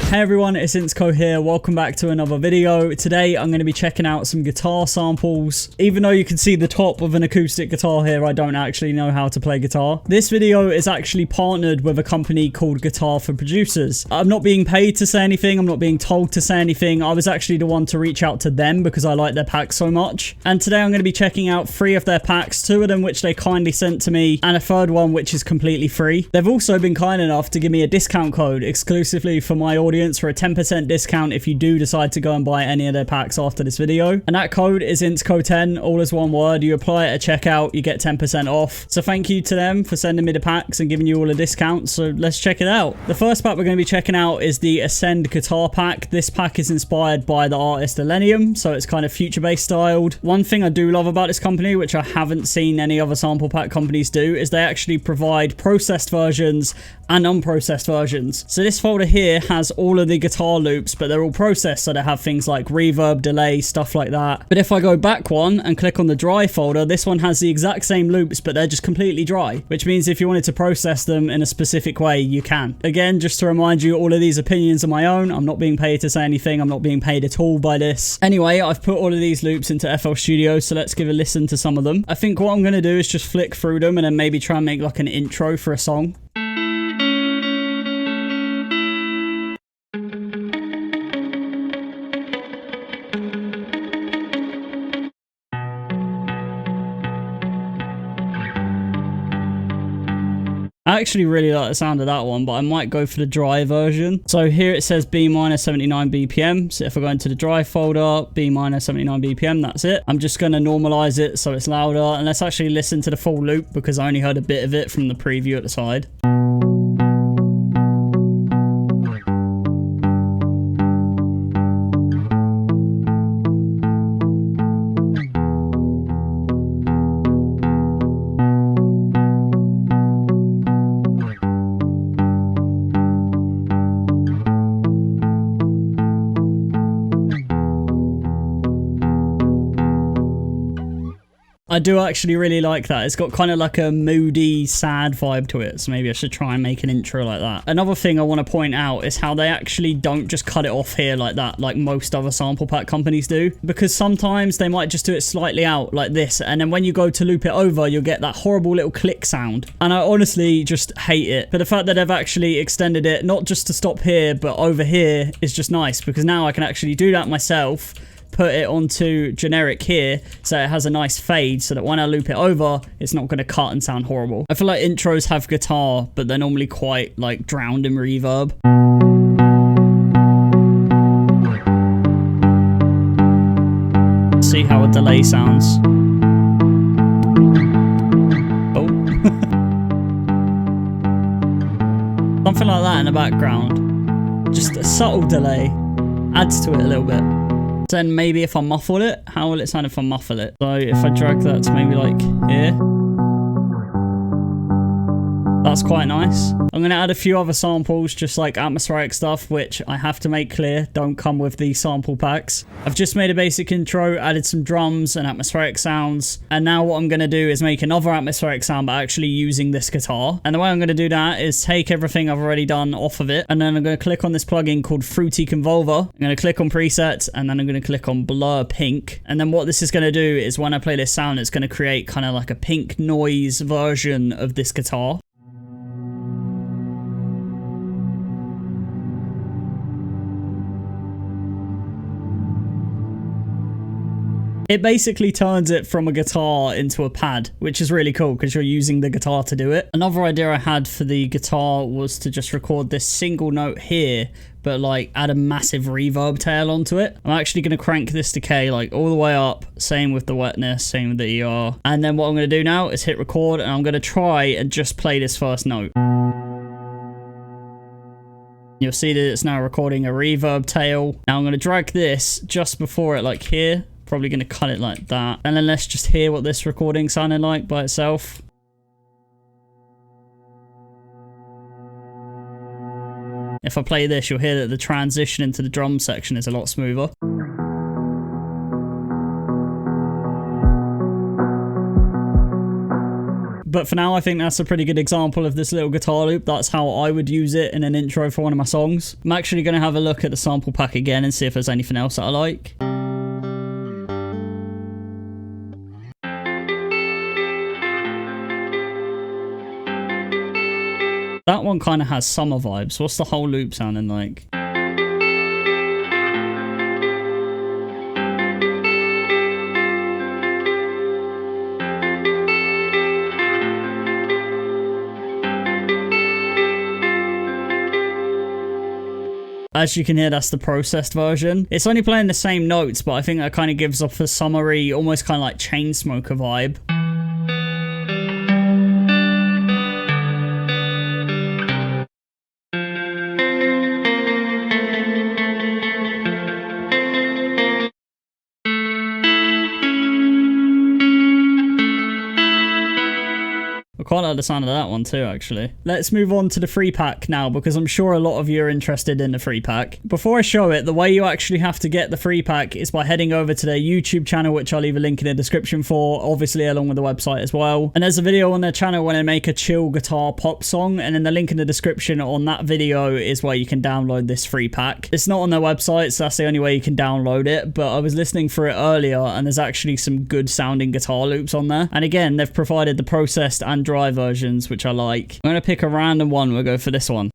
Hey everyone, it's Insko here. Welcome back to another video. Today I'm going to be checking out some guitar samples. Even though you can see the top of an acoustic guitar here, I don't actually know how to play guitar. This video is actually partnered with a company called GuitarForProducers. I'm not being paid to say anything. I'm not being told to say anything. I was actually the one to reach out to them because I like their packs so much. And today I'm going to be checking out 3 of their packs, 2 of them which they kindly sent to me, and a 3rd one which is completely free. They've also been kind enough to give me a discount code exclusively for my audience for a 10% discount if you do decide to go and buy any of their packs after this video. And that code is Insko10, all as one word. You apply it at checkout, you get 10% off. So thank you to them for sending me the packs and giving you all a discount. So let's check it out. The first pack we're going to be checking out is the Ascend guitar pack. This pack is inspired by the artist Millennium, so it's kind of future-based styled. One thing I do love about this company, which I haven't seen any other sample pack companies do, is they actually provide processed versions and unprocessed versions. So this folder here has all of the guitar loops, but they're all processed, so they have things like reverb, delay, stuff like that. But if I go back one and click on the dry folder, this one has the exact same loops, but they're just completely dry, which means if you wanted to process them in a specific way, you can. Again, just to remind you, all of these opinions are my own. I'm not being paid to say anything. I'm not being paid at all by this. Anyway, I've put all of these loops into FL Studio, so let's give a listen to some of them. I think what I'm going to do is just flick through them and then maybe try and make like an intro for a song. I actually really like the sound of that one, but I might go for the dry version. So here it says B minor 79 BPM. So if I go into the dry folder, B minor 79 BPM, that's it. I'm just going to normalize it so it's louder. And let's actually listen to the full loop because I only heard a bit of it from the preview at the side. I do actually really like that. It's got kind of like a moody, sad vibe to it. So maybe I should try and make an intro like that. Another thing I want to point out is how they actually don't just cut it off here like that, like most other sample pack companies do. Because sometimes they might just do it slightly out like this. And then when you go to loop it over, you'll get that horrible little click sound. And I honestly just hate it. But the fact that they've actually extended it, not just to stop here, but over here is just nice. Because now I can actually do that myself. Put it onto generic here so it has a nice fade so that when I loop it over it's not going to cut and sound horrible. I feel like intros have guitar but they're normally quite like drowned in reverb. See how a delay sounds. Oh. Something like that in the background. Just a subtle delay adds to it a little bit. Then maybe if I muffle it, how will it sound if I muffle it? So if I drag that to maybe like here. That's quite nice. I'm going to add a few other samples, just like atmospheric stuff, which I have to make clear don't come with these sample packs. I've just made a basic intro, added some drums and atmospheric sounds. And now what I'm going to do is make another atmospheric sound, but actually using this guitar. And the way I'm going to do that is take everything I've already done off of it. And then I'm going to click on this plugin called Fruity Convolver. I'm going to click on presets and then I'm going to click on blur pink. And then what this is going to do is when I play this sound, it's going to create kind of like a pink noise version of this guitar. It basically turns it from a guitar into a pad, which is really cool because you're using the guitar to do it. Another idea I had for the guitar was to just record this single note here, but like add a massive reverb tail onto it. I'm actually going to crank this decay like all the way up. Same with the wetness, same with the ER. And then what I'm going to do now is hit record and I'm going to try and just play this first note. You'll see that it's now recording a reverb tail. Now I'm going to drag this just before it like here. Probably going to cut it like that. And then let's just hear what this recording sounded like by itself. If I play this, you'll hear that the transition into the drum section is a lot smoother. But for now, I think that's a pretty good example of this little guitar loop. That's how I would use it in an intro for one of my songs. I'm actually going to have a look at the sample pack again and see if there's anything else that I like. That one kind of has summer vibes. What's the whole loop sounding like? As you can hear, that's the processed version. It's only playing the same notes, but I think that kind of gives off a summery, almost kind of like Chainsmoker vibe. I quite like the sound of that one too, actually. Let's move on to the free pack now, because I'm sure a lot of you are interested in the free pack. Before I show it, the way you actually have to get the free pack is by heading over to their YouTube channel, which I'll leave a link in the description for, obviously along with the website as well. And there's a video on their channel when they make a chill guitar pop song, and then the link in the description on that video is where you can download this free pack. It's not on their website, so that's the only way you can download it, but I was listening for it earlier, and there's actually some good sounding guitar loops on there. And again, they've provided the processed and dry versions, which I like. I'm going to pick a random one. We'll go for this one.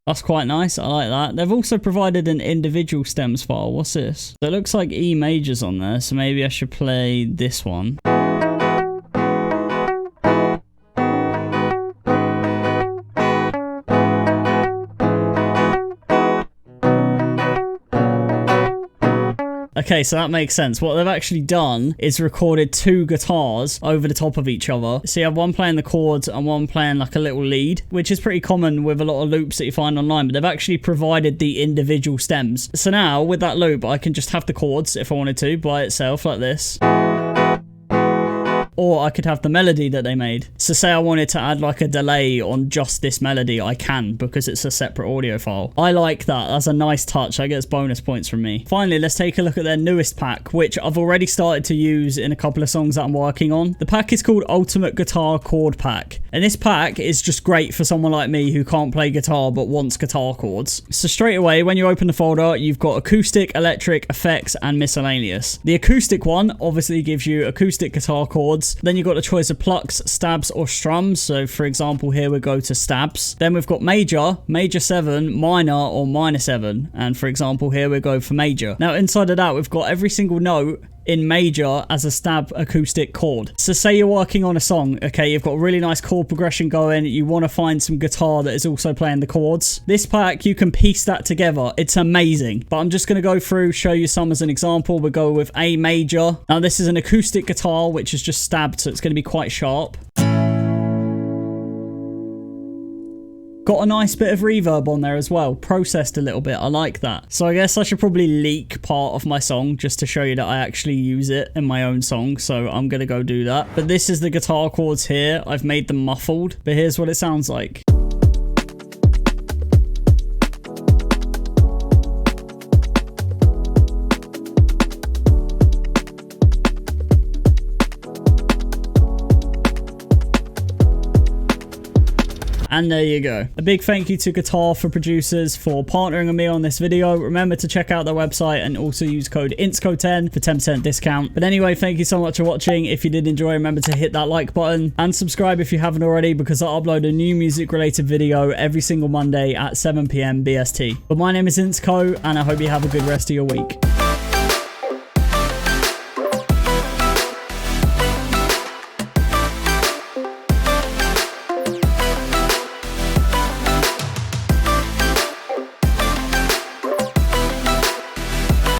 That's quite nice. I like that. They've also provided an individual stems file. What's this? So it looks like E majors on there, so maybe I should play this one. Okay, so that makes sense. What they've actually done is recorded two guitars over the top of each other. So you have one playing the chords and one playing like a little lead, which is pretty common with a lot of loops that you find online, but they've actually provided the individual stems. So now with that loop, I can just have the chords if I wanted to by itself like this. Or I could have the melody that they made. So say I wanted to add like a delay on just this melody, I can, because it's a separate audio file. I like that. That's a nice touch. That gets bonus points from me. Finally, let's take a look at their newest pack, which I've already started to use in a couple of songs that I'm working on. The pack is called Ultimate Guitar Chord Pack. And this pack is just great for someone like me who can't play guitar but wants guitar chords. So straight away, when you open the folder, you've got acoustic, electric, effects, and miscellaneous. The acoustic one obviously gives you acoustic guitar chords. Then you've got the choice of plucks, stabs, or strums. So for example, here we go to stabs. Then we've got major, major 7, minor, or minor 7. And for example, here we go for major. Now inside of that, we've got every single note in major as a stab acoustic chord. So say you're working on a song, okay, you've got a really nice chord progression going, you want to find some guitar that is also playing the chords. This pack, you can piece that together. It's amazing. But I'm just going to go through, show you some as an example. We'll go with A major. Now this is an acoustic guitar, which is just stabbed, so it's going to be quite sharp. Got a nice bit of reverb on there as well, processed a little bit. I like that. So I guess I should probably leak part of my song just to show you that I actually use it in my own song. So I'm going to go do that. But this is the guitar chords here. I've made them muffled, but here's what it sounds like. And there you go. A big thank you to GuitarForProducers for partnering with me on this video. Remember to check out their website and also use code Insko10 for 10% discount. But anyway, thank you so much for watching. If you did enjoy, remember to hit that like button and subscribe if you haven't already, because I upload a new music related video every single Monday at 7 PM BST. But my name is Insko and I hope you have a good rest of your week.